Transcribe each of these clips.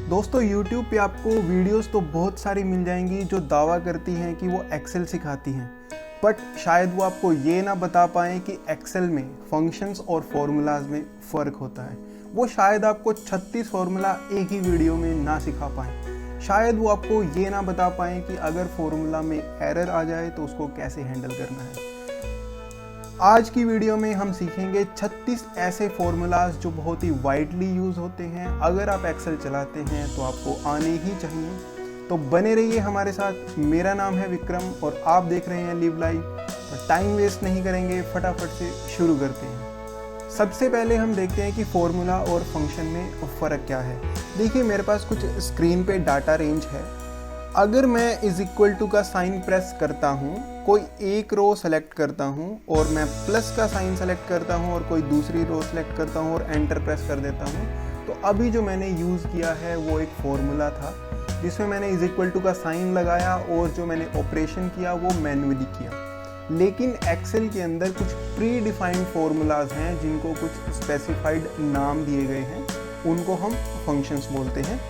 दोस्तों YouTube पे आपको वीडियोस तो बहुत सारी मिल जाएंगी जो दावा करती हैं कि वो एक्सेल सिखाती हैं, बट शायद वो आपको ये ना बता पाएँ कि एक्सेल में फंक्शंस और फॉर्मूलाज में फ़र्क होता है। वो शायद आपको 36 फार्मूला एक ही वीडियो में ना सिखा पाएँ। शायद वो आपको ये ना बता पाएँ कि अगर फार्मूला में एरर आ जाए तो उसको कैसे हैंडल करना है। आज की वीडियो में हम सीखेंगे 36 ऐसे फॉर्मूलाज जो बहुत ही वाइडली यूज़ होते हैं। अगर आप एक्सेल चलाते हैं तो आपको आने ही चाहिए। तो बने रहिए हमारे साथ। मेरा नाम है विक्रम और आप देख रहे हैं लिव लाइव। तो टाइम वेस्ट नहीं करेंगे, फटाफट से शुरू करते हैं। सबसे पहले हम देखते हैं कि फॉर्मूला और फंक्शन में फ़र्क क्या है। देखिए मेरे पास कुछ स्क्रीन पे डाटा रेंज है। अगर मैं इज इक्वल टू का साइन प्रेस करता हूँ, कोई एक रो सेलेक्ट करता हूँ और मैं प्लस का साइन सेलेक्ट करता हूँ और कोई दूसरी रो सेलेक्ट करता हूँ और एंटर प्रेस कर देता हूँ, तो अभी जो मैंने यूज़ किया है वो एक फॉर्मूला था जिसमें मैंने इज इक्वल टू का साइन लगाया और जो मैंने ऑपरेशन किया वो मैन्युअली किया। लेकिन एक्सेल के अंदर कुछ प्री डिफाइंड फॉर्मूलाज हैं जिनको कुछ स्पेसिफाइड नाम दिए गए हैं, उनको हम फंक्शंस बोलते हैं।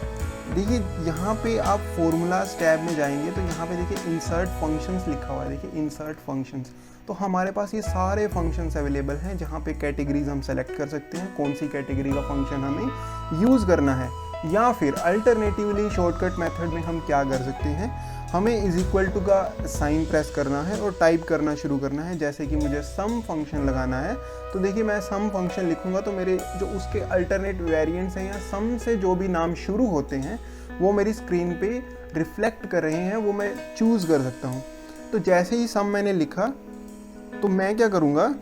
देखिए यहाँ पे आप फॉर्मूलाज टैब में जाएंगे तो यहाँ पे देखिए इंसर्ट फंक्शंस लिखा हुआ है। देखिए इंसर्ट फंक्शंस, तो हमारे पास ये सारे फंक्शंस अवेलेबल हैं जहाँ पे कैटेगरीज हम सेलेक्ट कर सकते हैं कौन सी कैटेगरी का फंक्शन हमें यूज़ करना है। या फिर अल्टरनेटिवली शॉर्टकट मेथड में हम क्या कर सकते हैं, हमें इज इक्वल टू का साइन प्रेस करना है और टाइप करना शुरू करना है। जैसे कि मुझे सम फंक्शन लगाना है तो देखिए मैं सम फंक्शन लिखूंगा तो मेरे जो उसके अल्टरनेट वेरिएंट्स हैं या सम से जो भी नाम शुरू होते हैं वो मेरी स्क्रीन पे रिफ्लेक्ट कर रहे हैं, वो मैं चूज़ कर सकता हूँ। तो जैसे ही सम मैंने लिखा तो मैं क्या करूँगा,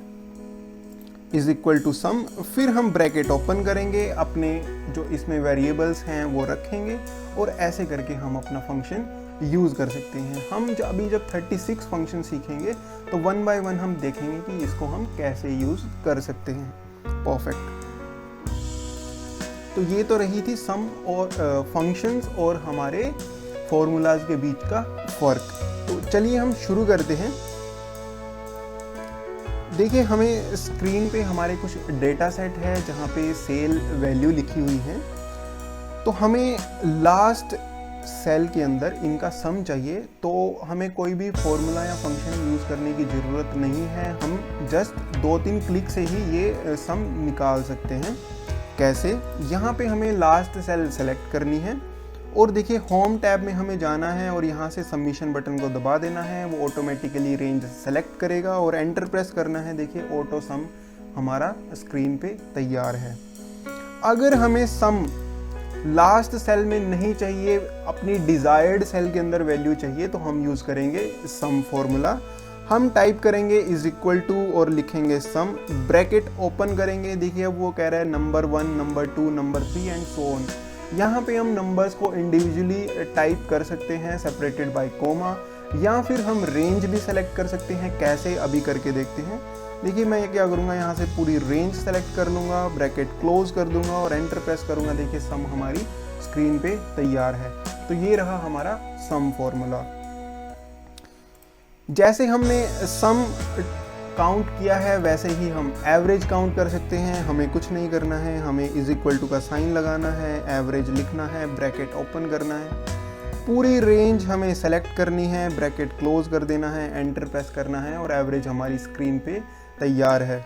इज इक्वल टू सम, फिर हम ब्रैकेट ओपन करेंगे, अपने जो इसमें वेरिएबल्स हैं वो रखेंगे और ऐसे करके हम अपना फंक्शन यूज़ कर सकते हैं। हम जब 36 फंक्शन सीखेंगे तो वन बाय वन हम देखेंगे कि इसको हम कैसे यूज़ कर सकते हैं। परफेक्ट। तो ये तो रही थी सम और फंक्शंस और हमारे फॉर्मूलाज के बीच का फ़र्क। तो चलिए हम शुरू करते हैं। देखिए हमें स्क्रीन पे हमारे कुछ डेटा सेट है जहाँ पे सेल वैल्यू लिखी हुई है। तो हमें लास्ट सेल के अंदर इनका सम चाहिए, तो हमें कोई भी फॉर्मूला या फंक्शन यूज़ करने की ज़रूरत नहीं है। हम जस्ट 2-3 क्लिक से ही ये सम निकाल सकते हैं। कैसे, यहाँ पे हमें लास्ट सेल सेलेक्ट करनी है और देखिए होम टैब में हमें जाना है और यहाँ से सबमिशन बटन को दबा देना है। वो ऑटोमेटिकली रेंज सेलेक्ट करेगा और एंटर प्रेस करना है। देखिए ऑटो सम हमारा स्क्रीन पे तैयार है। अगर हमें सम लास्ट सेल में नहीं चाहिए, अपनी डिज़ायर्ड सेल के अंदर वैल्यू चाहिए, तो हम यूज़ करेंगे सम फॉर्मूला। हम टाइप करेंगे इज इक्वल टू और लिखेंगे सम, ब्रैकेट ओपन करेंगे। देखिए अब वो कह रहा है number 1, number 2, number 3 and so on. यहाँ पे हम नंबर्स को इंडिविजुअली टाइप कर सकते हैं सेपरेटेड बाय कोमा, या फिर हम रेंज भी सेलेक्ट कर सकते हैं। कैसे, अभी करके देखते हैं। देखिए मैं क्या करूँगा, यहाँ से पूरी रेंज सेलेक्ट कर लूँगा, ब्रैकेट क्लोज कर दूँगा और एंटर प्रेस करूँगा। देखिए सम हमारी स्क्रीन पे तैयार है। तो ये रहा हमारा सम फॉर्मूला। जैसे हमने सम काउंट किया है वैसे ही हम एवरेज काउंट कर सकते हैं। हमें कुछ नहीं करना है, हमें इज इक्वल टू का साइन लगाना है, एवरेज लिखना है, ब्रैकेट ओपन करना है, पूरी रेंज हमें सेलेक्ट करनी है, ब्रैकेट क्लोज कर देना है, एंटर प्रेस करना है और एवरेज हमारी स्क्रीन पे तैयार है।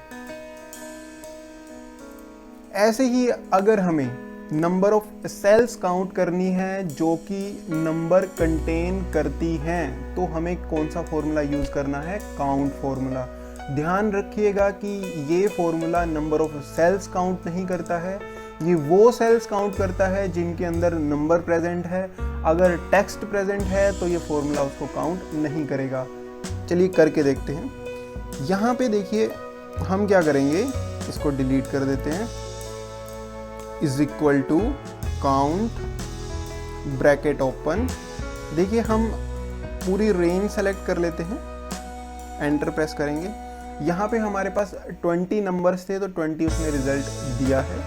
ऐसे ही अगर हमें नंबर ऑफ सेल्स काउंट करनी है जो कि नंबर कंटेन करती हैं, तो हमें कौन सा फॉर्मूला यूज़ करना है, काउंट फॉर्मूला। ध्यान रखिएगा कि ये formula number of cells count नहीं करता है, ये वो सेल्स काउंट करता है जिनके अंदर नंबर प्रेजेंट है। अगर टेक्स्ट प्रेजेंट है तो ये फॉर्मूला उसको काउंट नहीं करेगा। चलिए करके देखते हैं। यहाँ पे देखिए हम क्या करेंगे, इसको डिलीट कर देते हैं। Is equal to count, bracket open. देखिए हम पूरी रेंज सेलेक्ट कर लेते हैं, एंटर प्रेस करेंगे। यहाँ पे हमारे पास 20 नंबर्स थे तो 20 उसने रिजल्ट दिया है।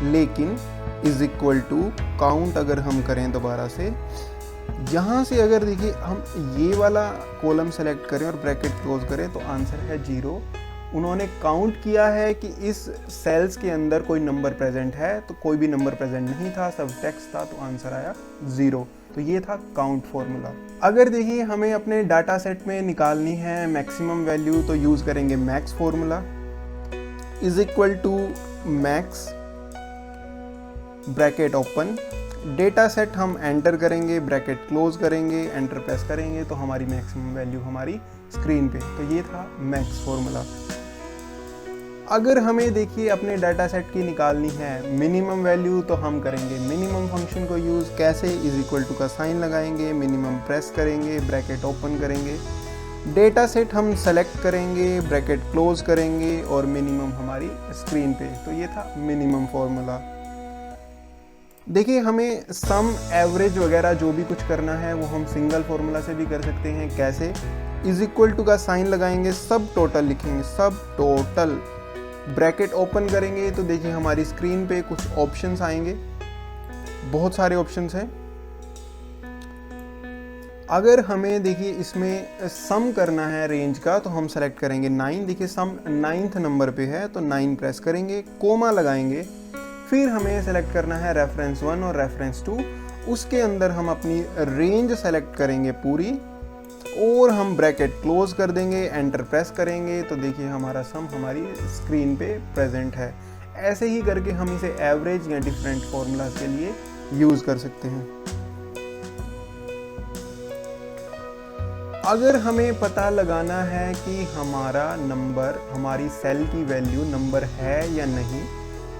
लेकिन इज इक्वल टू काउंट अगर हम करें दोबारा से, यहाँ से अगर देखिए हम ये वाला कॉलम सेलेक्ट करें और ब्रैकेट क्लोज करें तो आंसर है 0। उन्होंने काउंट किया है कि इस सेल्स के अंदर कोई नंबर प्रेजेंट है, तो कोई भी नंबर प्रेजेंट नहीं था, सब टेक्स्ट था, तो आंसर आया 0। तो ये था काउंट फॉर्मूला। अगर देखिए हमें अपने डाटा सेट में निकालनी है मैक्सिमम वैल्यू, तो यूज़ करेंगे max formula is equal to max bracket open, data set हम एंटर करेंगे, ब्रैकेट क्लोज करेंगे, एंटर प्रेस करेंगे, तो हमारी मैक्सिमम वैल्यू हमारी स्क्रीन पे। तो ये था मैक्स फॉर्मूला। अगर हमें देखिए अपने डाटा सेट की निकालनी है मिनिमम वैल्यू, तो हम करेंगे मिनिमम फंक्शन को यूज़। कैसे? इज इक्वल टू का साइन लगाएंगे, मिनिमम प्रेस करेंगे, ब्रैकेट ओपन करेंगे, डेटा सेट हम सेलेक्ट करेंगे, ब्रैकेट क्लोज करेंगे और मिनिमम हमारी स्क्रीन पे। तो ये था मिनिमम फॉर्मूला। देखिए हमें सम, एवरेज वगैरह जो भी कुछ करना है वो हम सिंगल फॉर्मूला से भी कर सकते हैं। कैसे? इज इक्वल टू का साइन लगाएंगे, सब टोटल लिखेंगे, सब टोटल, ब्रैकेट ओपन करेंगे, तो देखिए हमारी स्क्रीन पे कुछ ऑप्शंस आएंगे, बहुत सारे ऑप्शंस हैं। अगर हमें देखिए इसमें सम करना है रेंज का, तो हम सेलेक्ट करेंगे 9। देखिए सम 9th नंबर पे है, तो 9 प्रेस करेंगे, कोमा लगाएंगे, फिर हमें सेलेक्ट करना है रेफरेंस 1 और रेफरेंस 2। उसके अंदर हम अपनी रेंज सेलेक्ट करेंगे पूरी और हम ब्रैकेट क्लोज कर देंगे, एंटर प्रेस करेंगे, तो देखिए हमारा सम हमारी स्क्रीन पे प्रेजेंट है। ऐसे ही करके हम इसे एवरेज या डिफरेंट फॉर्मूला के लिए यूज़ कर सकते हैं। अगर हमें पता लगाना है कि हमारा नंबर, हमारी सेल की वैल्यू नंबर है या नहीं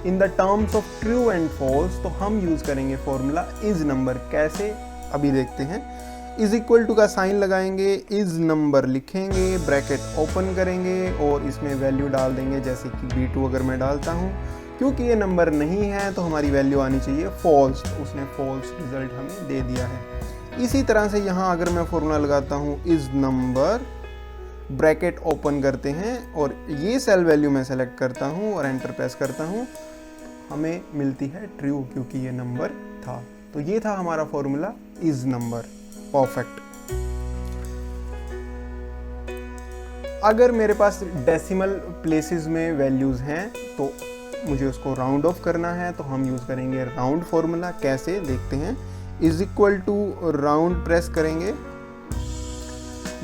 in the terms of true and false, तो हम यूज़ करेंगे फॉर्मूला इज नंबर। कैसे? अभी देखते हैं। इज इक्वल टू का साइन लगाएंगे, इज नंबर लिखेंगे, ब्रैकेट ओपन करेंगे और इसमें वैल्यू डाल देंगे, जैसे कि B2 अगर मैं डालता हूँ, क्योंकि ये नंबर नहीं है तो हमारी वैल्यू आनी चाहिए फॉल्स, तो उसने फॉल्स रिजल्ट हमें दे दिया है। इसी तरह से यहाँ अगर मैं फॉर्मूला लगाता हूँ इज नंबर, ब्रैकेट ओपन करते हैं और ये सेल वैल्यू मैं सेलेक्ट करता हूँ और एंटर प्रेस करता हूँ, हमें मिलती है ट्रू, क्योंकि ये नंबर था। तो ये था हमारा फॉर्मूला इज नंबर। परफेक्ट। अगर मेरे पास डेसिमल प्लेसेस में वैल्यूज हैं तो मुझे उसको राउंड ऑफ करना है, तो हम यूज करेंगे राउंड फॉर्मूला। कैसे? देखते हैं। Is equal to round press करेंगे,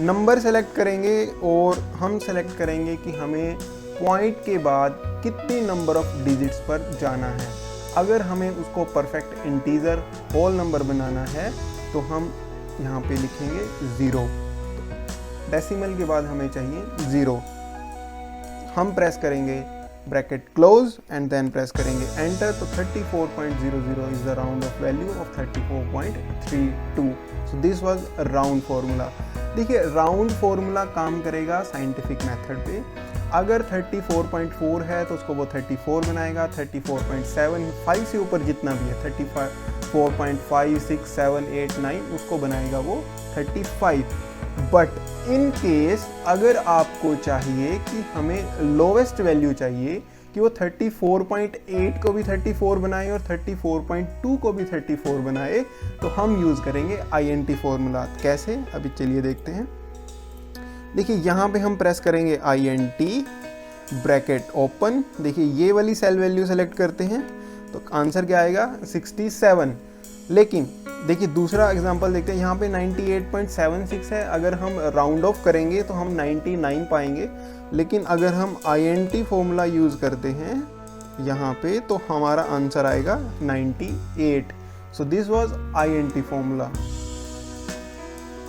नंबर सेलेक्ट करेंगे और हम सेलेक्ट करेंगे कि हमें पॉइंट के बाद कितनी नंबर ऑफ डिजिट्स पर जाना है। अगर हमें उसको परफेक्ट इंटीजर होल नंबर बनाना है तो हम यहाँ पे लिखेंगे 0। डेसिमल के बाद हमें चाहिए 0। हम प्रेस करेंगे bracket close and then press करेंगे एंटर, तो 34.00 is the round off value of 34.32। So this was round formula. देखिए राउंड फार्मूला काम करेगा साइंटिफिक मेथड पे। अगर 34.4 है तो उसको वो 34 बनाएगा, 34.7 5 से ऊपर जितना भी है 34.5 6 7 8 9 उसको बनाएगा वो 35। बट इन केस अगर आपको चाहिए कि हमें लोवेस्ट वैल्यू चाहिए कि वो 34.8 को भी 34 बनाए और 34.2 को भी 34 बनाए, तो हम यूज़ करेंगे INT फॉर्मूला। कैसे? अभी चलिए देखते हैं। देखिए यहाँ पे हम प्रेस करेंगे INT, ब्रैकेट ओपन, देखिए ये वाली सेल वैल्यू सेलेक्ट करते हैं तो आंसर क्या आएगा 67। लेकिन देखिए दूसरा एग्जांपल देखते हैं, यहाँ पे 98.76 है, अगर हम राउंड ऑफ करेंगे तो हम 99 पाएंगे। लेकिन अगर हम INT फॉर्मूला यूज़ करते हैं यहाँ पे तो हमारा आंसर आएगा 98। सो दिस वाज INT फॉर्मूला।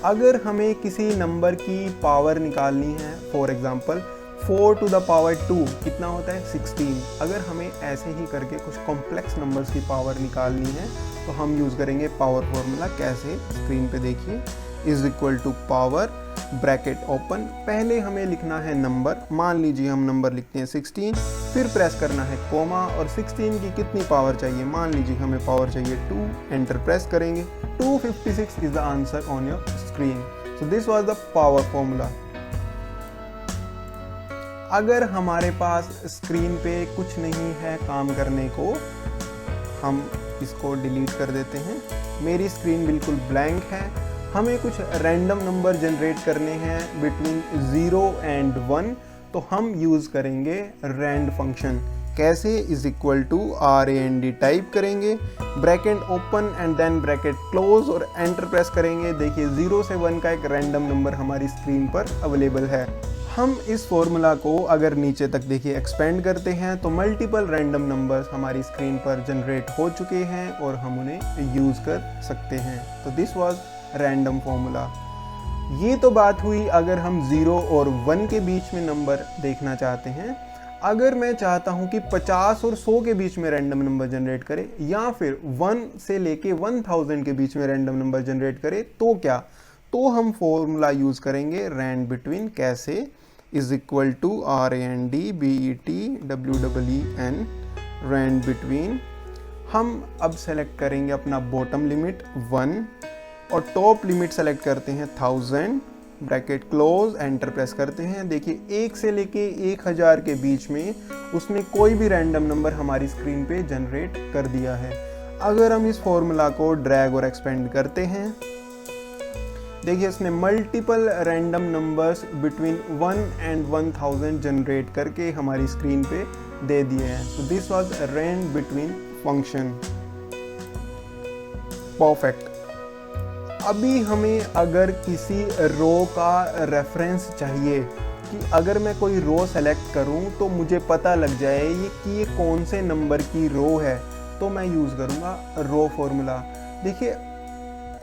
अगर हमें किसी नंबर की पावर निकालनी है, for example 4 to the power 2 कितना होता है 16। अगर हमें ऐसे ही करके कुछ कॉम्प्लेक्स नंबर्स की पावर निकालनी है तो हम यूज़ करेंगे पावर फॉर्मूला। कैसे? स्क्रीन पे देखिए, is equal to power, bracket open, पहले हमें लिखना है नंबर, मान लीजिए हम नंबर लिखते हैं 16, फिर प्रेस करना है कोमा और 16 की कितनी पावर चाहिए, मान लीजिए हमें पावर चाहिए 2, एंटर प्रेस करेंगे, 256 is the answer on your screen. So this was the power formula. अगर हमारे पास स्क्रीन पे कुछ नहीं है काम करने को, हम इसको डिलीट कर देते हैं। मेरी स्क्रीन बिल्कुल ब्लैंक है, हमें कुछ रैंडम नंबर जनरेट करने हैं बिटवीन 0 and 1। तो हम यूज़ करेंगे रैंड फंक्शन। कैसे? Is equal to RAND type करेंगे, bracket open and then bracket close और एंटर प्रेस करेंगे। देखिए 0 से 1 का एक रैंडम नंबर हमारी स्क्रीन पर अवेलेबल है। हम इस फॉर्मूला को अगर नीचे तक देखिए एक्सपेंड करते हैं तो मल्टीपल रैंडम नंबर्स हमारी स्क्रीन पर जनरेट हो चुके हैं और हम उन्हें यूज़ कर सकते हैं। तो दिस वाज रैंडम फॉर्मूला। ये तो बात हुई अगर हम 0 और 1 के बीच में नंबर देखना चाहते हैं। अगर मैं चाहता हूं कि 50 और 100 के बीच में रैंडम नंबर जनरेट करे या फिर 1 से लेके 1000 के बीच में रैंडम नंबर जनरेट करे तो क्या? तो हम फॉर्मूला यूज़ करेंगे रैंड बिटवीन। कैसे? Is equal to RAND BETWEEN rand between. हम अब सेलेक्ट करेंगे अपना बॉटम लिमिट 1 और टॉप लिमिट सेलेक्ट करते हैं 1000, ब्रैकेट क्लोज, एंटर प्रेस करते हैं। देखिए 1 से लेके 1000 के बीच में उसने कोई भी रैंडम नंबर हमारी स्क्रीन पे जनरेट कर दिया है। अगर हम इस फॉर्मूला को ड्रैग और एक्सपेंड करते हैं, देखिए इसने multiple random numbers between 1 and 1000 generate करके हमारी स्क्रीन पे दे दिए हैं। So this was rand between function. Perfect. अभी हमें अगर किसी रो का रेफरेंस चाहिए कि अगर मैं कोई रो सेलेक्ट करूं तो मुझे पता लग जाए कि ये कौन से नंबर की रो है, तो मैं यूज़ करूंगा रो फॉर्मूला। देखिए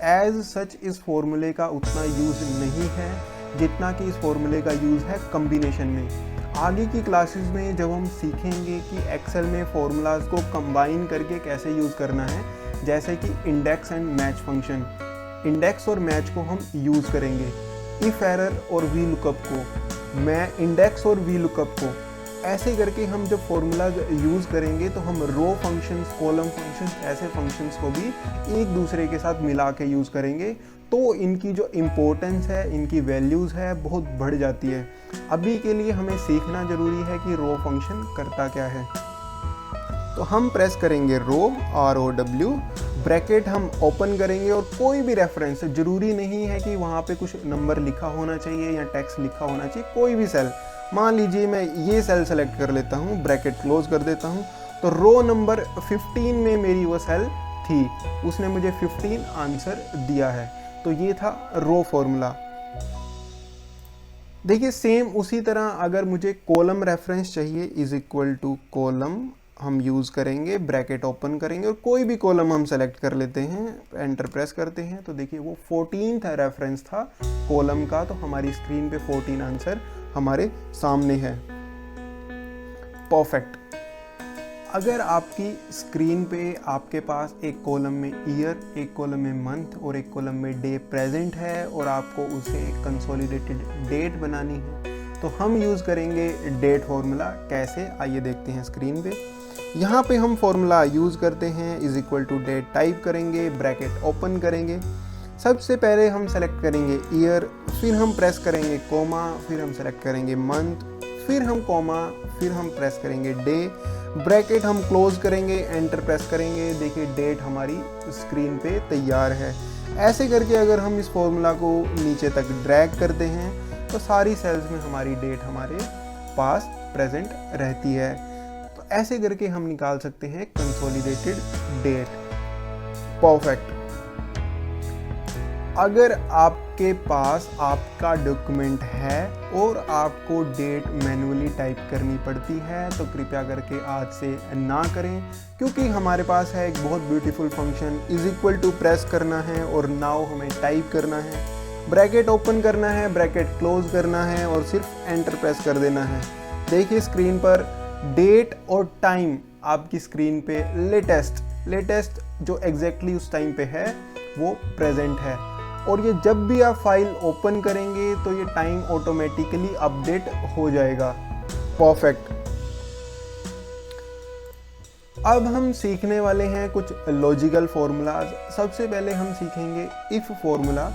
एज सच इस फॉर्मूले का उतना यूज़ नहीं है जितना कि इस फॉर्मूले का यूज़ है कम्बिनेशन में। आगे की क्लासेस में जब हम सीखेंगे कि एक्सेल में फॉर्मूलाज को कंबाइन करके कैसे यूज़ करना है, जैसे कि index and match function, index और मैच को हम यूज़ करेंगे। इफ एरर और वी लुकअप को, मैं इंडेक्स और वी लुकअप को, ऐसे करके हम जब फॉर्मूला यूज़ करेंगे तो हम रो फंक्शंस, कॉलम फंक्शंस, ऐसे फंक्शंस को भी एक दूसरे के साथ मिला के यूज़ करेंगे तो इनकी जो इम्पोर्टेंस है, इनकी वैल्यूज़ है बहुत बढ़ जाती है। अभी के लिए हमें सीखना ज़रूरी है कि रो फंक्शन करता क्या है। तो हम प्रेस करेंगे रो, ROW, ब्रैकेट हम ओपन करेंगे और कोई भी रेफरेंस, ज़रूरी नहीं है कि वहाँ पे कुछ नंबर लिखा होना चाहिए या टेक्स्ट लिखा होना चाहिए, कोई भी सेल, मान लीजिए मैं ये सेल सेलेक्ट कर लेता हूँ, ब्रैकेट क्लोज कर देता हूँ, तो रो नंबर 15 में मेरी वो सेल थी, उसने मुझे 15 आंसर दिया है। तो ये था रो फॉर्मूला। देखिए सेम उसी तरह अगर मुझे कॉलम रेफरेंस चाहिए, इज इक्वल टू कॉलम हम यूज़ करेंगे, ब्रैकेट ओपन करेंगे और कोई भी कॉलम हम सेलेक्ट कर लेते हैं, एंटर प्रेस करते हैं। तो देखिए वो 14 रेफरेंस था कॉलम का, तो हमारी स्क्रीन पे 14 आंसर हमारे सामने है। परफेक्ट। अगर आपकी स्क्रीन पे आपके पास एक कॉलम में ईयर, एक कॉलम में मंथ और एक कॉलम में डे प्रेजेंट है और आपको उसे एक कंसोलिडेटेड डेट बनानी है, तो हम यूज़ करेंगे डेट फॉर्मूला। कैसे? आइए देखते हैं स्क्रीन पे। यहाँ पे हम फॉर्मूला यूज़ करते हैं, is equal to date type करेंगे, ब्रैकेट ओपन करेंगे। सबसे पहले हम सेलेक्ट करेंगे ईयर, फिर हम प्रेस करेंगे कोमा, फिर हम सेलेक्ट करेंगे मंथ, फिर हम कोमा, फिर हम प्रेस करेंगे डे, ब्रैकेट हम क्लोज करेंगे, एंटर प्रेस करेंगे। देखिए डेट हमारी स्क्रीन पे तैयार है। ऐसे करके अगर हम इस फॉर्मूला को नीचे तक ड्रैग करते हैं तो सारी सेल्स में हमारी डेट हमारे पास प्रेजेंट रहती है। तो ऐसे करके हम निकाल सकते हैं कंसोलिडेटेड डेट। परफेक्ट। अगर आपके पास आपका डॉक्यूमेंट है और आपको डेट मैन्युअली टाइप करनी पड़ती है तो कृपया करके आज से ना करें, क्योंकि हमारे पास है एक बहुत beautiful function, is equal to press करना है और नाउ हमें टाइप करना है, ब्रैकेट ओपन करना है, ब्रैकेट क्लोज करना है और सिर्फ एंटर प्रेस कर देना है। देखिए स्क्रीन पर डेट और टाइम आपकी स्क्रीन पे लेटेस्ट जो एग्जैक्टली उस टाइम पे है वो प्रेजेंट है। और ये जब भी आप फाइल ओपन करेंगे तो ये टाइम ऑटोमेटिकली अपडेट हो जाएगा। परफेक्ट। अब हम सीखने वाले हैं कुछ लॉजिकल फॉर्मूलाज। सबसे पहले हम सीखेंगे इफ फॉर्मूला।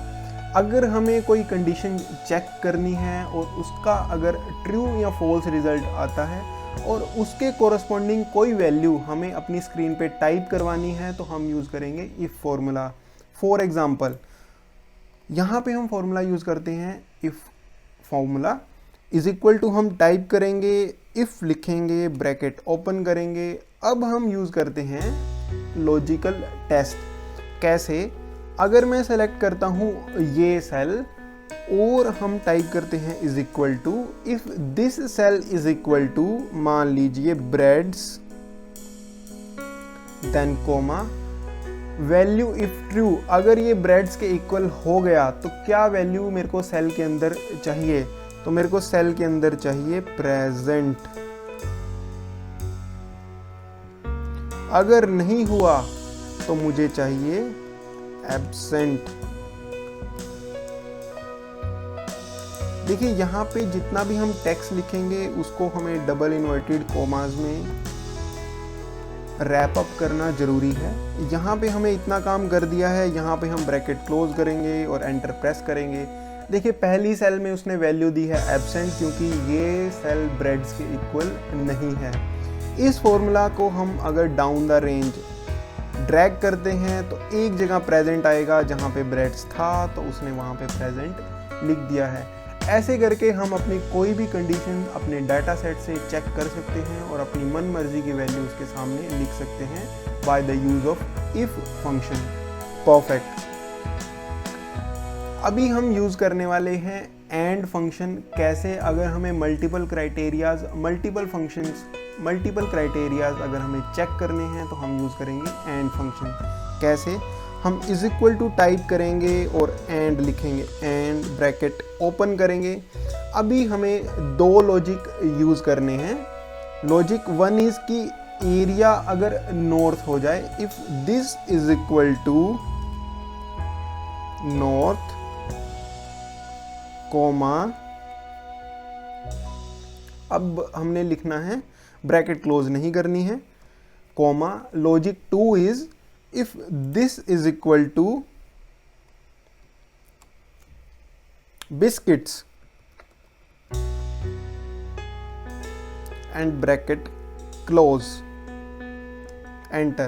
अगर हमें कोई कंडीशन चेक करनी है और उसका अगर ट्रू या फॉल्स रिजल्ट आता है और उसके कोरस्पॉन्डिंग कोई वैल्यू हमें अपनी स्क्रीन पे टाइप करवानी है तो हम यूज़ करेंगे इफ फॉर्मूला। फॉर एग्जांपल यहाँ पे हम फॉर्मूला यूज़ करते हैं if formula. Is equal to हम टाइप करेंगे, इफ लिखेंगे, ब्रैकेट ओपन करेंगे। अब हम यूज़ करते हैं लॉजिकल टेस्ट। कैसे? अगर मैं सेलेक्ट करता हूँ ये सेल और हम टाइप करते हैं is equal to, if this cell is equal to मान लीजिए breads, then comma, value if true, अगर ये ब्रेड्स के इक्वल हो गया तो क्या वैल्यू मेरे को सेल के अंदर चाहिए? तो मेरे को सेल के अंदर चाहिए प्रेजेंट। अगर नहीं हुआ तो मुझे चाहिए एब्सेंट। देखिए यहाँ पे जितना भी हम टेक्स्ट लिखेंगे उसको हमें डबल इन्वर्टेड कोमास में रैप अप करना जरूरी है। यहाँ पे हमें इतना काम कर दिया है, यहाँ पे हम ब्रैकेट क्लोज करेंगे और एंटर प्रेस करेंगे। देखिए पहली सेल में उसने वैल्यू दी है एब्सेंट, क्योंकि ये सेल ब्रेड्स के इक्वल नहीं है। इस फॉर्मूला को हम अगर डाउन द रेंज ड्रैग करते हैं तो एक जगह प्रेजेंट आएगा, जहाँ पे ब्रेड्स था तो उसने वहाँ पे प्रेजेंट लिख दिया है। ऐसे करके हम अपनी कोई भी कंडीशन अपने डाटा सेट से चेक कर सकते हैं और अपनी मन मर्जी की वैल्यू उसके सामने लिख सकते हैं by the use of if function. Perfect. अभी हम यूज करने वाले हैं एंड फंक्शन। कैसे? अगर हमें multiple criterias, multiple functions, multiple criterias अगर हमें चेक करने हैं तो हम यूज करेंगे एंड फंक्शन। कैसे? हम इज इक्वल टू टाइप करेंगे और एंड लिखेंगे, एंड ब्रैकेट ओपन करेंगे। अभी हमें दो लॉजिक यूज करने हैं। लॉजिक वन इज कि एरिया अगर नॉर्थ हो जाए, if this is equal to north comma, अब हमने लिखना है, ब्रैकेट क्लोज नहीं करनी है, comma. Logic two is if this is equal to biscuits and bracket close, enter।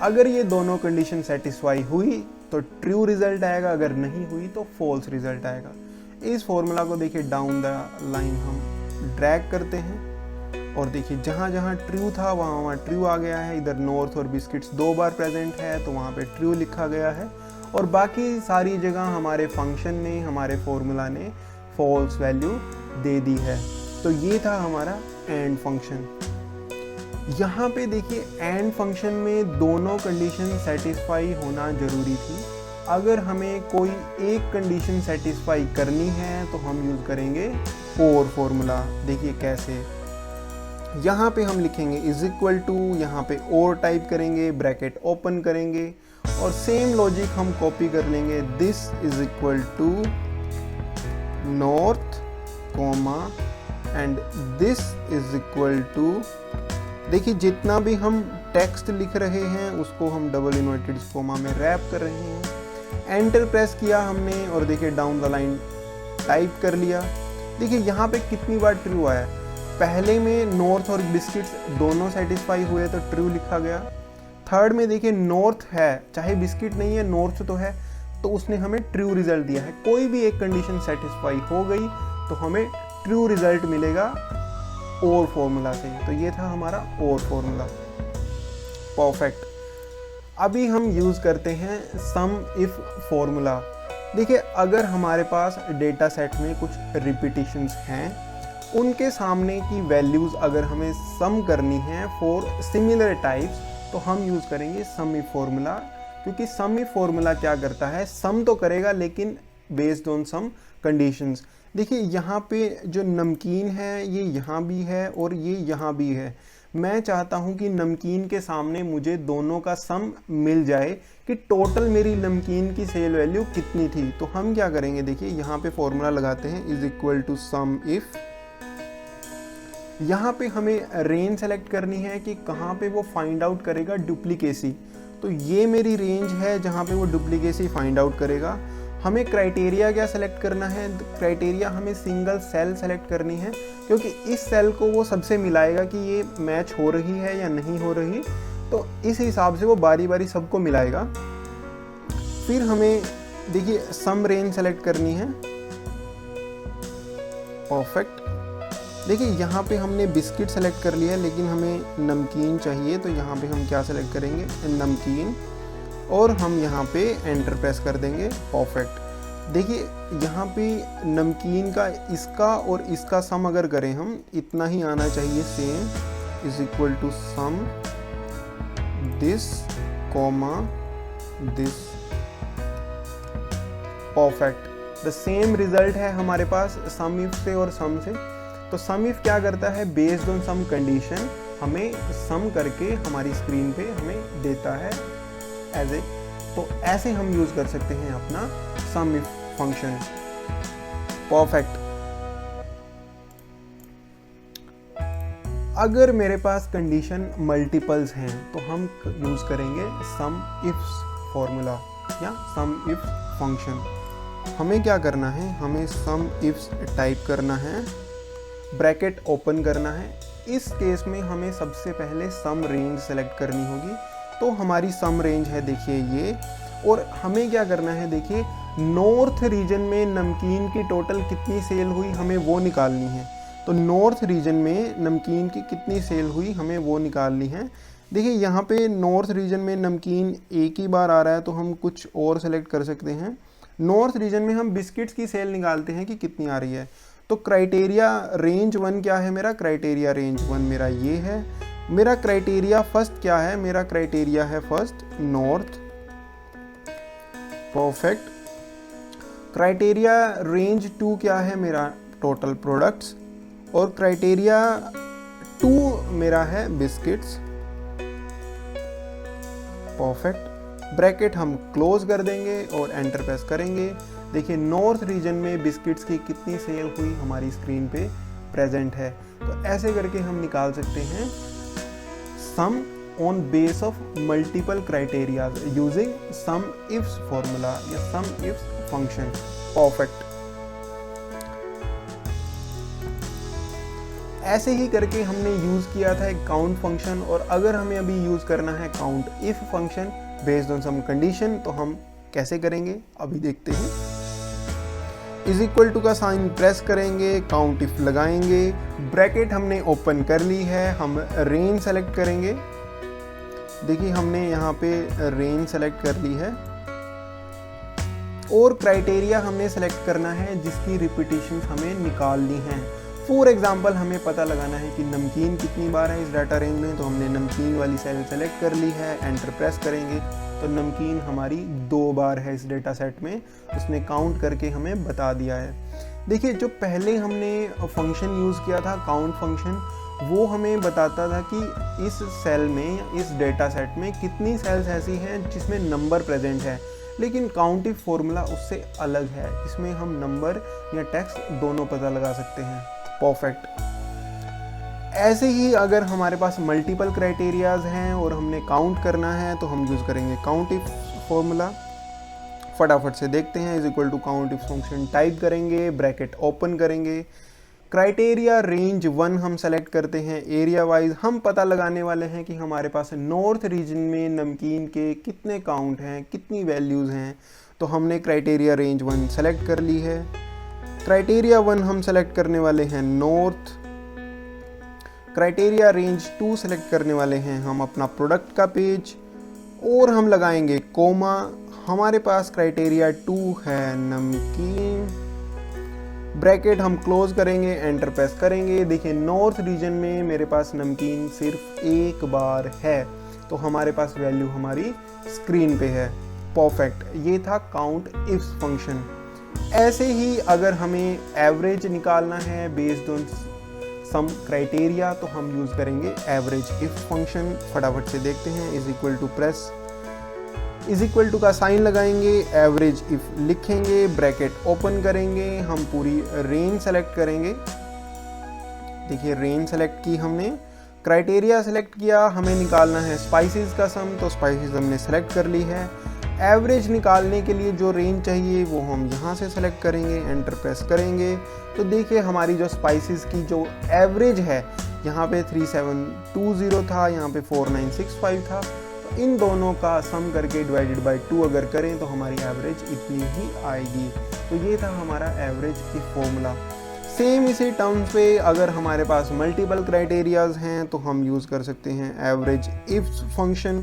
अगर ये दोनों कंडीशन सेटिस्फाई हुई तो ट्रू रिजल्ट आएगा, अगर नहीं हुई तो फॉल्स रिजल्ट आएगा। इस फॉर्मूला को देखिए डाउन द लाइन हम ड्रैग करते हैं और देखिए जहाँ जहाँ ट्रू था वहाँ ट्रू आ गया है। इधर नॉर्थ और बिस्किट्स दो बार प्रेजेंट है तो वहाँ पे ट्रू लिखा गया है, और बाकी सारी जगह हमारे फंक्शन ने, हमारे फॉर्मूला ने फॉल्स वैल्यू दे दी है। तो ये था हमारा एंड फंक्शन। यहाँ पे देखिए एंड फंक्शन में दोनों कंडीशन सेटिस्फाई होना जरूरी थी। अगर हमें कोई एक कंडीशन सेटिस्फाई करनी है तो हम यूज़ करेंगे और फॉर्मूला। देखिए कैसे? यहाँ पे हम लिखेंगे इज इक्वल टू, यहाँ पे और टाइप करेंगे, ब्रैकेट ओपन करेंगे और सेम लॉजिक हम कॉपी कर लेंगे। This is equal to north comma and this is equal to, देखिए जितना भी हम टेक्स्ट लिख रहे हैं उसको हम डबल इन्वर्टेड कोमा में रैप कर रहे हैं। एंटर प्रेस किया हमने और देखिए डाउन द लाइन टाइप कर लिया। देखिए यहाँ पे कितनी बार ट्रू आया। पहले में नॉर्थ और बिस्किट्स दोनों सेटिस्फाई हुए तो ट्रू लिखा गया। थर्ड में देखिए नॉर्थ है, चाहे बिस्किट नहीं है, नॉर्थ तो है, तो उसने हमें ट्रू रिजल्ट दिया है। कोई भी एक कंडीशन सेटिस्फाई हो गई तो हमें ट्रू रिजल्ट मिलेगा और फॉर्मूला से। तो ये था हमारा और फॉर्मूला। परफेक्ट। अभी हम यूज़ करते हैं सम इफ फॉर्मूला। देखिए अगर हमारे पास डेटा सेट में कुछ रिपीटिशंस हैं, उनके सामने की वैल्यूज़ अगर हमें सम करनी है फॉर सिमिलर टाइप्स तो हम यूज़ करेंगे सम इफ फॉर्मूला। क्योंकि सम इफ फॉर्मूला क्या करता है, सम तो करेगा लेकिन बेस्ड ऑन सम कंडीशंस। देखिए यहाँ पे जो नमकीन है ये यहाँ भी है और ये यहाँ भी है। मैं चाहता हूँ कि नमकीन के सामने मुझे दोनों का सम मिल जाए कि टोटल मेरी नमकीन की सेल वैल्यू कितनी थी। तो हम क्या करेंगे, देखिए यहाँ पे फॉर्मूला लगाते हैं is equal to sum if. यहाँ पे हमें रेंज सेलेक्ट करनी है कि कहाँ पे वो फाइंड आउट करेगा डुप्लीकेसी। तो ये मेरी रेंज है जहाँ पे वो डुप्लीकेसी फाइंड आउट करेगा। हमें क्राइटेरिया क्या सेलेक्ट करना है, क्राइटेरिया हमें सिंगल सेल सेलेक्ट करनी है, क्योंकि इस सेल को वो सबसे मिलाएगा कि ये मैच हो रही है या नहीं हो रही। तो इस हिसाब से वो बारी बारी सबको मिलाएगा। फिर हमें देखिए सम रेंज सेलेक्ट करनी है। परफेक्ट। देखिए यहाँ पे हमने बिस्किट सेलेक्ट कर लिया है, लेकिन हमें नमकीन चाहिए, तो यहाँ पे हम क्या सेलेक्ट करेंगे, नमकीन, और हम यहाँ पे एंटर प्रेस कर देंगे। परफेक्ट। देखिए यहाँ पे नमकीन का इसका और इसका सम अगर करें हम, इतना ही आना चाहिए, same is equal to sum this comma this. Perfect. The same result है हमारे पास सम इफ से और सम से। तो सम इफ क्या करता है, बेस्ड ऑन सम कंडीशन हमें सम करके हमारी स्क्रीन पे हमें देता है एज ए। तो ऐसे हम यूज कर सकते हैं अपना सम इफ फंक्शन। परफेक्ट। अगर मेरे पास कंडीशन मल्टीपल्स हैं तो हम यूज करेंगे सम इफ्स फॉर्मूला या सम इफ फंक्शन। हमें क्या करना है, हमें सम इफ्स टाइप करना है, ब्रैकेट ओपन करना है। इस केस में हमें सबसे पहले सम रेंज सेलेक्ट करनी होगी। तो हमारी सम रेंज है देखिए ये, और हमें क्या करना है, देखिए नॉर्थ रीजन में नमकीन की टोटल कितनी सेल हुई हमें वो निकालनी है। तो नॉर्थ रीजन में नमकीन की कितनी सेल हुई हमें वो निकालनी है। देखिए यहाँ पे नॉर्थ रीजन में नमकीन एक ही बार आ रहा है, तो हम कुछ और सेलेक्ट कर सकते हैं। नॉर्थ रीजन में हम बिस्किट्स की सेल निकालते हैं कि कितनी आ रही है। तो क्राइटेरिया रेंज 1 क्या है मेरा, क्राइटेरिया रेंज 1 मेरा ये है। मेरा क्राइटेरिया फर्स्ट क्या है, मेरा क्राइटेरिया है first north. Perfect. Criteria range 2 क्या है मेरा, टोटल प्रोडक्ट्स, और क्राइटेरिया 2 मेरा है बिस्किट्स। परफेक्ट। ब्रैकेट हम क्लोज कर देंगे और एंटर प्रेस करेंगे। देखिए नॉर्थ रीजन में बिस्किट्स की कितनी सेल हुई हमारी स्क्रीन पे प्रेजेंट है। तो ऐसे करके हम निकाल सकते हैं sum on base of multiple criterias using sum ifs formula या सम इफ्स फंक्शन। परफेक्ट। ऐसे ही करके हमने यूज किया था एक काउंट फंक्शन, और अगर हमें अभी यूज करना है count if function based on some condition, तो हम कैसे करेंगे अभी देखते हैं। इज इक्वल टू का साइन प्रेस करेंगे, काउंट इफ लगाएंगे, ब्रैकेट हमने ओपन कर ली है, हम रेंज सेलेक्ट करेंगे। देखिए हमने यहाँ पे रेंज सेलेक्ट कर ली है, और क्राइटेरिया हमने सेलेक्ट करना है जिसकी रिपीटिशन हमें निकालनी है। फॉर एग्जाम्पल हमें पता लगाना है कि नमकीन कितनी बार है इस डाटा रेंज में, तो हमने नमकीन वाली सेल सेलेक्ट कर ली है, एंटर प्रेस करेंगे तो नमकीन हमारी 2 बार है इस डेटा सेट में, उसने काउंट करके हमें बता दिया है। देखिए जो पहले हमने फंक्शन यूज़ किया था काउंट फंक्शन, वो हमें बताता था कि इस सेल में इस डेटा सेट में कितनी सेल्स ऐसी हैं जिसमें नंबर प्रेजेंट है, लेकिन काउंट इफ फॉर्मूला उससे अलग है। इसमें हम नंबर या टेक्स्ट दोनों पता लगा सकते हैं। परफेक्ट। ऐसे ही अगर हमारे पास मल्टीपल क्राइटेरियाज हैं और हमने काउंट करना है तो हम यूज़ करेंगे काउंट इफ फॉर्मूला। फटाफट से देखते हैं। Is equal to count if function type करेंगे, ब्रैकेट ओपन करेंगे, क्राइटेरिया रेंज 1 हम सेलेक्ट करते हैं। एरिया वाइज हम पता लगाने वाले हैं कि हमारे पास नॉर्थ रीजन में नमकीन के कितने काउंट हैं, कितनी वैल्यूज़ हैं। तो हमने क्राइटेरिया रेंज 1 सेलेक्ट कर ली है। क्राइटेरिया 1 हम सेलेक्ट करने वाले हैं नॉर्थ। क्राइटेरिया रेंज 2 सेलेक्ट करने वाले हैं हम अपना प्रोडक्ट का पेज, और हम लगाएंगे कोमा। हमारे पास क्राइटेरिया 2 है नमकीन, ब्रैकेट हम क्लोज करेंगे, एंटर प्रेस करेंगे। देखिए नॉर्थ रीजन में मेरे पास नमकीन सिर्फ 1 बार है, तो हमारे पास वैल्यू हमारी स्क्रीन पे है। परफेक्ट। ये था काउंट इफ फंक्शन। ऐसे ही अगर हमें एवरेज निकालना है बेस्ड ऑन सम क्राइटेरिया, तो हम यूज करेंगे एवरेज इफ फंक्शन। फटाफट से देखते हैं। Is equal to press is equal to का साइन लगाएंगे, एवरेज इफ लिखेंगे, ब्रैकेट ओपन करेंगे, हम पूरी रेंज सेलेक्ट करेंगे। देखिए रेंज सेलेक्ट की हमने, क्राइटेरिया सेलेक्ट किया, हमें निकालना है स्पाइसेस का सम, तो स्पाइसेस हमने सेलेक्ट कर ली है। एवरेज निकालने के लिए जो रेंज चाहिए वो हम यहाँ से सेलेक्ट करेंगे, एंटर प्रेस करेंगे। तो देखिए हमारी जो स्पाइसेस की जो एवरेज है, यहाँ पे 3720 था, यहाँ पे 4965 था। तो इन दोनों का सम करके डिवाइडेड बाय 2 अगर करें तो हमारी एवरेज इतनी ही आएगी। तो ये था हमारा एवरेज इफ फॉर्मूला। सेम इसी टर्म्स पे अगर हमारे पास मल्टीपल क्राइटेरियाज हैं तो हम यूज़ कर सकते हैं average if function.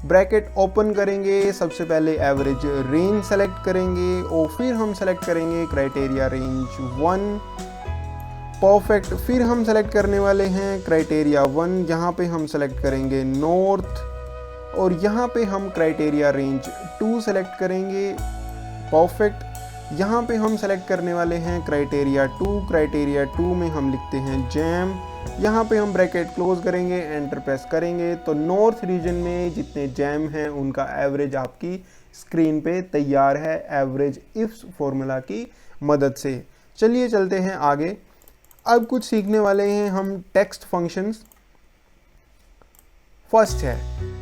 Bracket open करेंगे, सबसे पहले एवरेज रेंज सेलेक्ट करेंगे और फिर हम सेलेक्ट करेंगे क्राइटेरिया रेंज 1 परफेक्ट। फिर हम सेलेक्ट करने वाले हैं क्राइटेरिया 1, यहाँ पे हम सेलेक्ट करेंगे नॉर्थ और यहाँ पे हम क्राइटेरिया रेंज 2 सेलेक्ट करेंगे परफेक्ट। यहाँ पे हम सेलेक्ट करने वाले हैं क्राइटेरिया 2, क्राइटेरिया 2 में हम लिखते हैं जैम। यहाँ पे हम ब्रैकेट क्लोज करेंगे, एंटर प्रेस करेंगे तो नॉर्थ रीजन में जितने जैम हैं उनका एवरेज आपकी स्क्रीन पे तैयार है एवरेज इफ फॉर्मूला की मदद से। चलिए चलते हैं आगे। अब कुछ सीखने वाले हैं हम टेक्स्ट फंक्शंस। फर्स्ट है,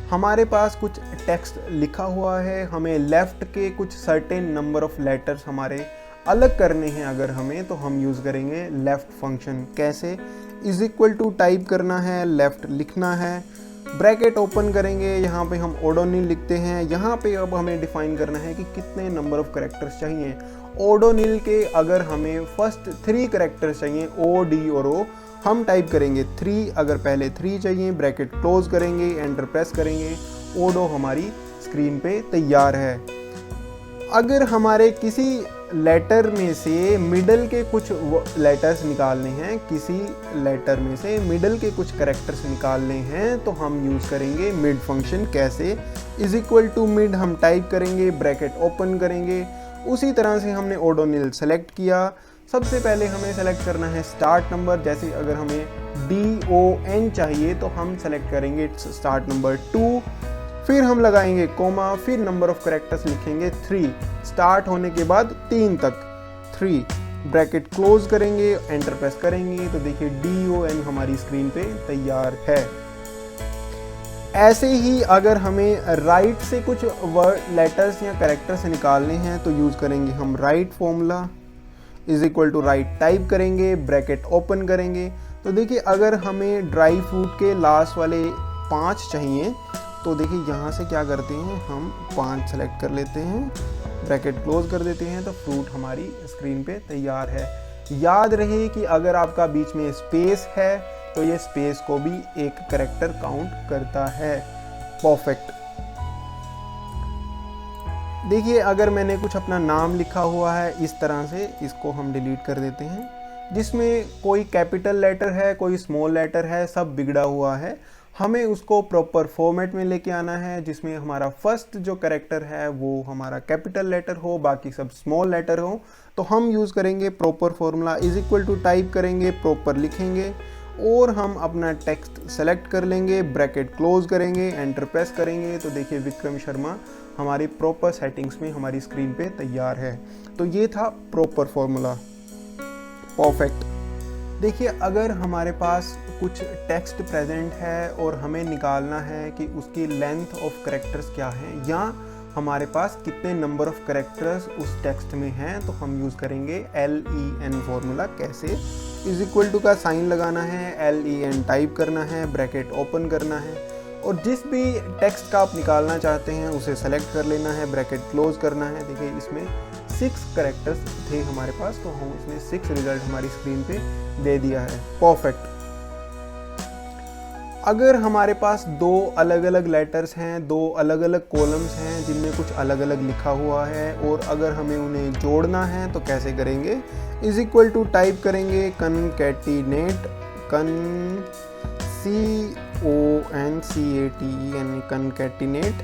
हमारे पास कुछ टेक्स्ट लिखा हुआ है, हमें लेफ्ट के कुछ सर्टेन नंबर ऑफ लेटर्स हमारे अलग करने हैं अगर हमें, तो हम यूज़ करेंगे लेफ्ट फंक्शन। कैसे? इज इक्वल टू टाइप करना है, लेफ्ट लिखना है, ब्रैकेट ओपन करेंगे, यहाँ पे हम ओडोनिल लिखते हैं। यहाँ पे अब हमें डिफाइन करना है कि कितने नंबर ऑफ करेक्टर्स चाहिए। ओडोनिल के अगर हमें फर्स्ट 3 करेक्टर्स चाहिए, ओ डी और ओ, हम टाइप करेंगे 3। अगर पहले 3 चाहिए, ब्रैकेट क्लोज करेंगे, एंटर प्रेस करेंगे, ओडो हमारी स्क्रीन पे तैयार है। अगर हमारे किसी लेटर में से मिडल के कुछ लेटर्स निकालने हैं, किसी लेटर में से मिडल के कुछ करेक्टर्स निकालने हैं, तो हम यूज़ करेंगे मिड फंक्शन। कैसे? इज इक्वल टू मिड हम टाइप करेंगे, ब्रैकेट ओपन करेंगे। उसी तरह से हमने ओडोनिल सेलेक्ट किया। सबसे पहले हमें सेलेक्ट करना है स्टार्ट नंबर। जैसे अगर हमें DON चाहिए तो हम सेलेक्ट करेंगे स्टार्ट नंबर 2, फिर हम लगाएंगे कोमा, फिर नंबर ऑफ करेक्टर्स लिखेंगे 3, स्टार्ट होने के बाद 3 तक 3, ब्रैकेट क्लोज करेंगे, एंटर प्रेस करेंगे तो देखिए DON हमारी स्क्रीन पे तैयार है। ऐसे ही अगर हमें राइट से कुछ वर्ड लेटर्स या करेक्टर्स निकालने हैं तो यूज़ करेंगे हम right formula. Is equal to right type करेंगे, ब्रैकेट ओपन करेंगे तो देखिए अगर हमें ड्राई फ्रूट के लास्ट वाले 5 चाहिए तो देखिए यहाँ से क्या करते हैं, हम 5 सेलेक्ट कर लेते हैं, ब्रैकेट क्लोज कर देते हैं तो फ्रूट हमारी स्क्रीन पे तैयार है। याद रहे कि अगर आपका बीच में स्पेस है तो ये स्पेस को भी एक करेक्टर काउंट करता है। परफेक्ट। देखिए अगर मैंने कुछ अपना नाम लिखा हुआ है इस तरह से, इसको हम डिलीट कर देते हैं, जिसमें कोई कैपिटल लेटर है, कोई स्मॉल लेटर है, सब बिगड़ा हुआ है। हमें उसको प्रॉपर फॉर्मेट में लेके आना है जिसमें हमारा फर्स्ट जो कैरेक्टर है वो हमारा कैपिटल लेटर हो, बाकी सब स्मॉल लेटर हो। तो हम यूज़ करेंगे proper formula. Is equal to type करेंगे, प्रॉपर लिखेंगे और हम अपना टेक्स्ट सेलेक्ट कर लेंगे, ब्रैकेट क्लोज करेंगे, एंटर प्रेस करेंगे तो देखिए विक्रम शर्मा हमारी प्रॉपर सेटिंग्स में हमारी स्क्रीन पे तैयार है। तो ये था प्रॉपर फॉर्मूला। परफेक्ट। देखिए अगर हमारे पास कुछ टेक्स्ट प्रेजेंट है और हमें निकालना है कि उसकी लेंथ ऑफ करेक्टर्स क्या है या हमारे पास कितने नंबर ऑफ करेक्टर्स उस टेक्स्ट में हैं, तो हम यूज़ करेंगे LEN फॉर्मूला। कैसे? इज इक्वल टू का साइन लगाना है, LEN टाइप करना है, ब्रैकेट ओपन करना है और जिस भी टेक्स्ट का आप निकालना चाहते हैं उसे सेलेक्ट कर लेना है, ब्रैकेट क्लोज करना है। देखिए इसमें 6 करेक्टर्स थे हमारे पास तो हम उसमें 6 रिजल्ट हमारी स्क्रीन पे दे दिया है। परफेक्ट। अगर हमारे पास 2 अलग अलग लेटर्स हैं, 2 अलग अलग कॉलम्स हैं जिनमें कुछ अलग अलग लिखा हुआ है और अगर हमें उन्हें जोड़ना है तो कैसे करेंगे? इज इक्वल टू टाइप करेंगे कंकैटिनेट, कंकैटिनेट,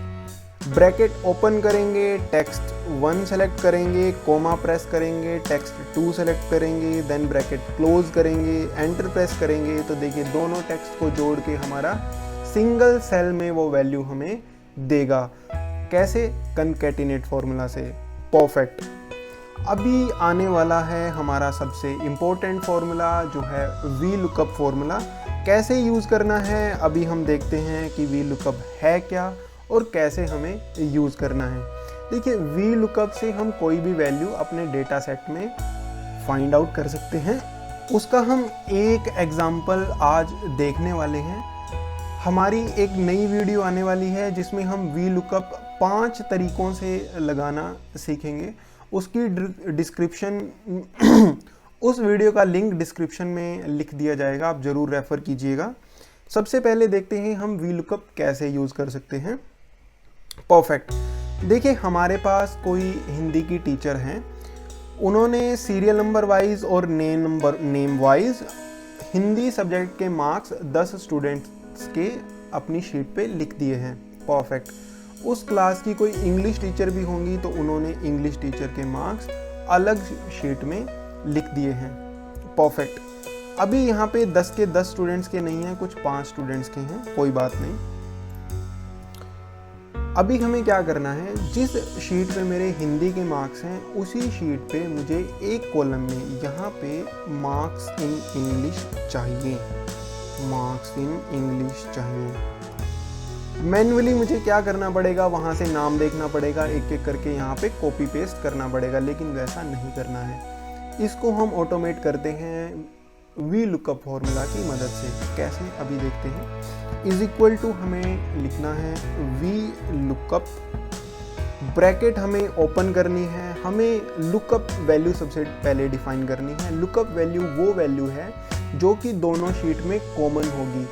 ब्रैकेट ओपन करेंगे, टेक्स्ट 1 सेलेक्ट करेंगे, कोमा प्रेस करेंगे, टेक्स्ट 2 सेलेक्ट करेंगे, देन ब्रैकेट क्लोज करेंगे, एंटर प्रेस करेंगे तो देखिए दोनों टेक्स्ट को जोड़ के हमारा सिंगल सेल में वो वैल्यू हमें देगा। कैसे? कंकैटिनेट फॉर्मूला से। परफेक्ट। अभी आने वाला है हमारा सबसे इम्पोर्टेंट फॉर्मूला जो है वी लुकअप फॉर्मूला। कैसे यूज़ करना है अभी हम देखते हैं कि वी लुकअप है क्या और कैसे हमें यूज़ करना है। देखिए वी लुकअप से हम कोई भी वैल्यू अपने डेटा सेट में फाइंड आउट कर सकते हैं। उसका हम एक एग्जांपल आज देखने वाले हैं। हमारी एक नई वीडियो आने वाली है जिसमें हम वी लुकअप 5 तरीकों से लगाना सीखेंगे। उसकी डिस्क्रिप्शन उस वीडियो का लिंक डिस्क्रिप्शन में लिख दिया जाएगा, आप ज़रूर रेफ़र कीजिएगा। सबसे पहले देखते हैं हम वीलुकअप कैसे यूज़ कर सकते हैं। परफेक्ट। देखिए हमारे पास कोई हिंदी की टीचर हैं, उन्होंने सीरियल नंबर वाइज और नेम वाइज हिंदी सब्जेक्ट के मार्क्स 10 स्टूडेंट्स के अपनी शीट पे लिख दिए हैं। परफेक्ट। उस क्लास की कोई इंग्लिश टीचर भी होंगी तो उन्होंने इंग्लिश टीचर के मार्क्स अलग शीट में लिख दिए हैं। परफेक्ट। अभी यहाँ पे 10 के 10 स्टूडेंट्स के नहीं हैं, कुछ 5 स्टूडेंट्स के हैं, कोई बात नहीं। अभी हमें क्या करना है, जिस शीट पे मेरे हिंदी के मार्क्स हैं उसी शीट पे मुझे एक कॉलम में यहाँ पे मार्क्स इन इंग्लिश चाहिए, मार्क्स इन इंग्लिश चाहिए। मैन्युअली मुझे क्या करना पड़ेगा, वहाँ से नाम देखना पड़ेगा, एक एक करके यहाँ पे कॉपी पेस्ट करना पड़ेगा, लेकिन वैसा नहीं करना है। इसको हम ऑटोमेट करते हैं वीलुकअप फॉर्मूला की मदद से। कैसे, अभी देखते हैं। इज इक्वल टू हमें लिखना है वीलुकअप, ब्रैकेट हमें ओपन करनी है, हमें लुकअप वैल्यू सबसे पहले डिफाइन करनी है। लुकअप वैल्यू वो वैल्यू है जो कि दोनों शीट में कॉमन होगी।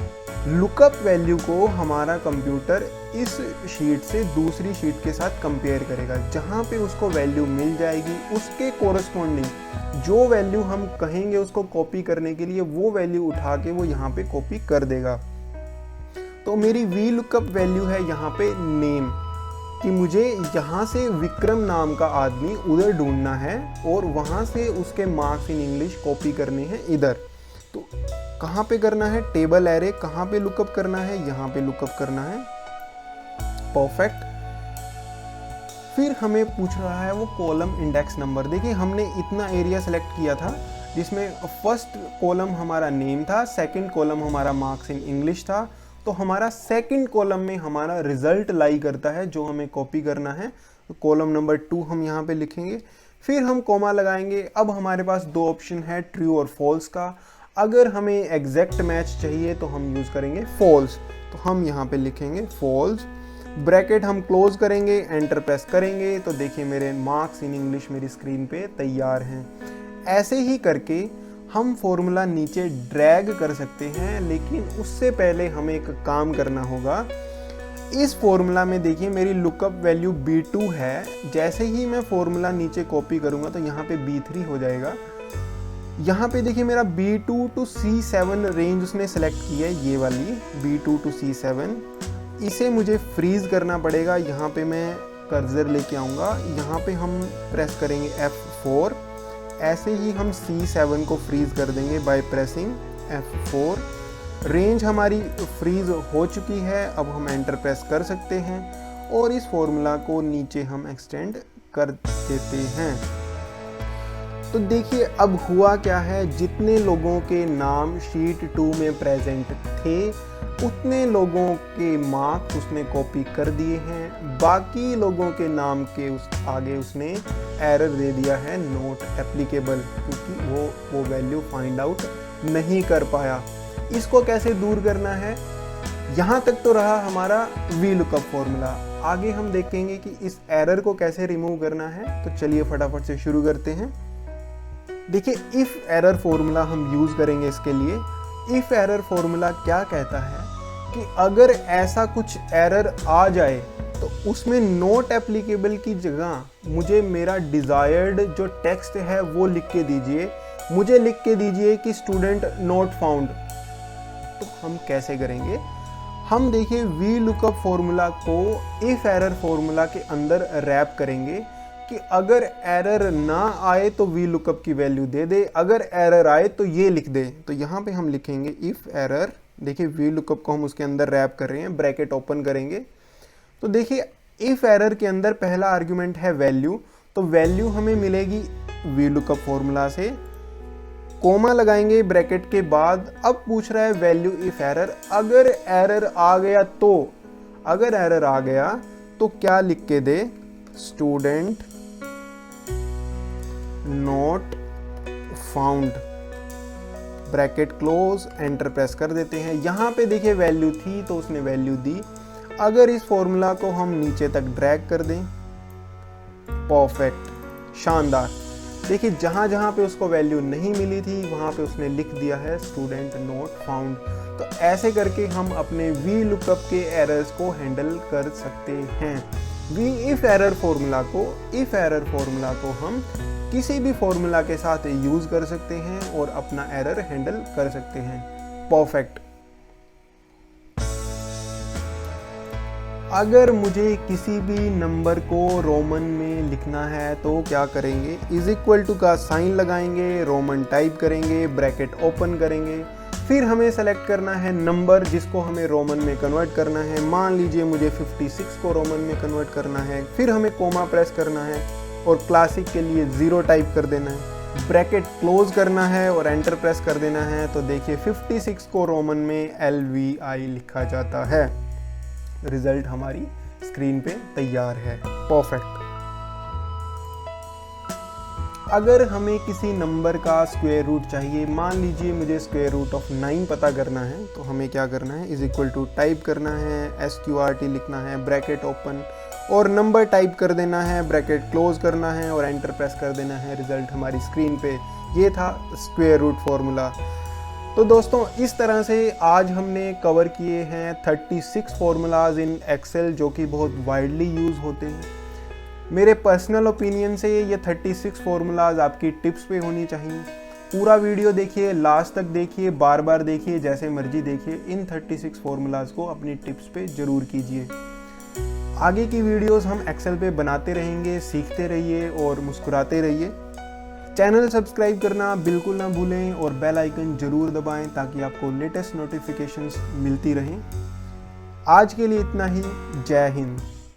लुकअप वैल्यू को हमारा कंप्यूटर इस शीट से दूसरी शीट के साथ कंपेयर करेगा, जहाँ पे उसको वैल्यू मिल जाएगी उसके कोरस्पॉन्डिंग जो वैल्यू हम कहेंगे उसको कॉपी करने के लिए, वो वैल्यू उठा के वो यहाँ पे कॉपी कर देगा। तो मेरी वीलुकअप वैल्यू है यहाँ पे नेम, कि मुझे यहाँ से विक्रम नाम का आदमी उधर ढूंढना है और वहाँ से उसके मार्क्स इन इंग्लिश कॉपी करने हैं इधर। तो कहाँ पे करना है, टेबल एरे, कहाँ पे लुकअप करना है, यहाँ पे लुकअप करना है। परफेक्ट। फिर हमें पूछ रहा है वो कॉलम इंडेक्स नंबर। देखिए हमने इतना एरिया सेलेक्ट किया था जिसमें फर्स्ट कॉलम हमारा नेम था, सेकंड कॉलम हमारा मार्क्स इन इंग्लिश था, तो हमारा सेकंड कॉलम में हमारा रिजल्ट लाई करता है जो हमें कॉपी करना है। तो कॉलम नंबर 2 हम यहाँ पे लिखेंगे, फिर हम कॉमा लगाएंगे। अब हमारे पास 2 ऑप्शन है, ट्रू और फॉल्स का। अगर हमें एग्जैक्ट मैच चाहिए तो हम यूज़ करेंगे फॉल्स, तो हम यहाँ पे लिखेंगे फॉल्स। ब्रैकेट हम क्लोज करेंगे, एंटर प्रेस करेंगे, तो देखिए मेरे मार्क्स इन इंग्लिश मेरी स्क्रीन पे तैयार हैं। ऐसे ही करके हम फॉर्मूला नीचे ड्रैग कर सकते हैं, लेकिन उससे पहले हमें एक काम करना होगा। इस फॉर्मूला में देखिए मेरी लुकअप वैल्यू B2 है, जैसे ही मैं फॉर्मूला नीचे कॉपी करूँगा तो यहाँ पे B3 हो जाएगा। यहाँ पे देखिए मेरा B2 to C7 रेंज उसने सेलेक्ट की है, ये वाली B2 to C7। इसे मुझे फ्रीज करना पड़ेगा। यहाँ पे मैं कर्सर लेके आऊँगा, यहाँ पे हम प्रेस करेंगे F4। ऐसे ही हम C7 को फ्रीज कर देंगे बाय प्रेसिंग F4। रेंज हमारी फ्रीज हो चुकी है, अब हम एंटर प्रेस कर सकते हैं और इस फॉर्मूला को नीचे हम एक्सटेंड कर देते हैं। तो देखिए अब हुआ क्या है, जितने लोगों के नाम शीट 2 में प्रेजेंट थे उतने लोगों के मार्क्स उसने कॉपी कर दिए हैं। बाकी लोगों के नाम के आगे उसने एरर दे दिया है नॉट एप्लीकेबल, क्योंकि वो वैल्यू फाइंड आउट नहीं कर पाया। इसको कैसे दूर करना है, यहाँ तक तो रहा हमारा वीलुकअप फॉर्मूला। आगे हम देखेंगे कि इस एरर को कैसे रिमूव करना है। तो चलिए फटाफट से शुरू करते हैं। देखिए इफ एरर फॉर्मूला हम यूज करेंगे इसके लिए। इफ एरर फॉर्मूला क्या कहता है कि अगर ऐसा कुछ एरर आ जाए तो उसमें नॉट एप्लीकेबल की जगह मुझे मेरा डिजायर्ड जो टेक्स्ट है वो लिख के दीजिए। मुझे लिख के दीजिए कि स्टूडेंट नॉट फाउंड। तो हम कैसे करेंगे, हम देखिए वीलुकअप फॉर्मूला को इफ एरर फॉर्मूला के अंदर रैप करेंगे कि अगर एरर ना आए तो वीलुकअप की वैल्यू दे दे, अगर एरर आए तो ये लिख दे। तो यहाँ पे हम लिखेंगे इफ एरर। देखिए वीलुकअप को हम उसके अंदर रैप कर रहे हैं, ब्रैकेट ओपन करेंगे। तो देखिए इफ एरर के अंदर पहला आर्गुमेंट है वैल्यू, तो वैल्यू हमें मिलेगी वीलुकअप फॉर्मूला से। कोमा लगाएंगे ब्रैकेट के बाद। अब पूछ रहा है वैल्यू इफ एरर, अगर एरर आ गया तो, अगर एरर आ गया तो क्या लिख के दे, student not found, bracket close, enter press कर देते हैं। यहाँ पे देखिए वैल्यू थी तो उसने वैल्यू दी। अगर इस फॉर्मूला को हम नीचे तक ड्रैग कर दें, परफेक्ट, शानदार। देखिए जहाँ जहाँ पे उसको वैल्यू नहीं मिली थी वहाँ पे उसने लिख दिया है स्टूडेंट नोट फाउंड। तो ऐसे करके हम अपने वी लुकअप के एरर्स को हैंडल कर सकते हैं। वी इफ एरर फॉर्मूला को हम किसी भी फॉर्मूला के साथ यूज कर सकते हैं और अपना एरर हैंडल कर सकते हैं। परफेक्ट। अगर मुझे किसी भी नंबर को रोमन में लिखना है तो क्या करेंगे, इज इक्वल टू का साइन लगाएंगे, रोमन टाइप करेंगे, ब्रैकेट ओपन करेंगे, फिर हमें सेलेक्ट करना है नंबर जिसको हमें रोमन में कन्वर्ट करना है। मान लीजिए मुझे 56 को रोमन में कन्वर्ट करना है, फिर हमें कोमा प्रेस करना है और क्लासिक के लिए 0 टाइप कर देना है, ब्रैकेट क्लोज करना है और एंटर प्रेस कर देना है। तो देखिए 56 को रोमन में LVI लिखा जाता है। रिजल्ट हमारी स्क्रीन पे तैयार है। परफेक्ट। अगर हमें किसी नंबर का स्क्वायर रूट चाहिए, मान लीजिए मुझे स्क्वायर रूट ऑफ 9 पता करना है, तो हमें क्या करना है, इज इक्वल टू टाइप करना है, SQRT लिखना है, ब्रैकेट ओपन और नंबर टाइप कर देना है, ब्रैकेट क्लोज करना है और एंटर प्रेस कर देना है। रिजल्ट हमारी स्क्रीन पे ये था स्क्वायर रूट फॉर्मूला। तो दोस्तों इस तरह से आज हमने कवर किए हैं 36 फार्मूलाज इन एक्सेल जो कि बहुत वाइडली यूज़ होते हैं। मेरे पर्सनल ओपिनियन से ये 36 फार्मूलाज आपकी टिप्स पे होनी चाहिए। पूरा वीडियो देखिए, लास्ट तक देखिए, बार बार देखिए, जैसे मर्जी देखिए। इन 36 फार्मूलाज को अपनी टिप्स पे ज़रूर कीजिए। आगे की वीडियोस हम एक्सेल पे बनाते रहेंगे, सीखते रहिए और मुस्कुराते रहिए। चैनल सब्सक्राइब करना बिल्कुल ना भूलें और बेल आइकन जरूर दबाएं ताकि आपको लेटेस्ट नोटिफिकेशंस मिलती रहें। आज के लिए इतना ही। जय हिंद।